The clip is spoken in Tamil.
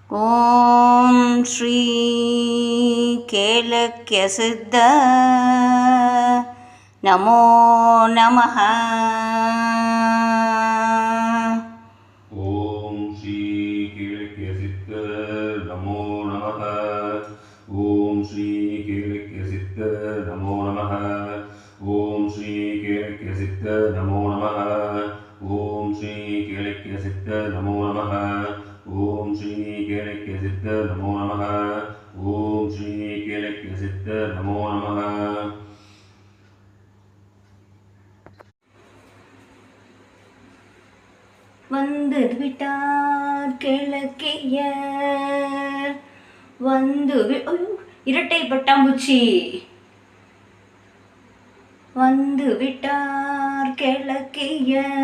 ஓம் ஸ்ரீ கேலக்யசித்த நமோ நமः. ஓம் ஸ்ரீ கேலக்யசித்த நமோ நமः. ஓம் ஸ்ரீ கேலக்யசித்த நமோ நமः. ஓம் ஸ்ரீ கேலக்யசித்த நமோ நமः. ஓம் ஸ்ரீ கேலக்யசித்த நமோ நமः. ஓம் ஸ்ரீ கேலக்யசித்த நமோ நமः. ஓம் ஸ்ரீ கேலக்யசித்த நமோ நமः. வந்து விட்டார் கிழக்கியர், இரட்டை பட்டாம்பூச்சி. வந்து விட்டார் கிழக்கியர்,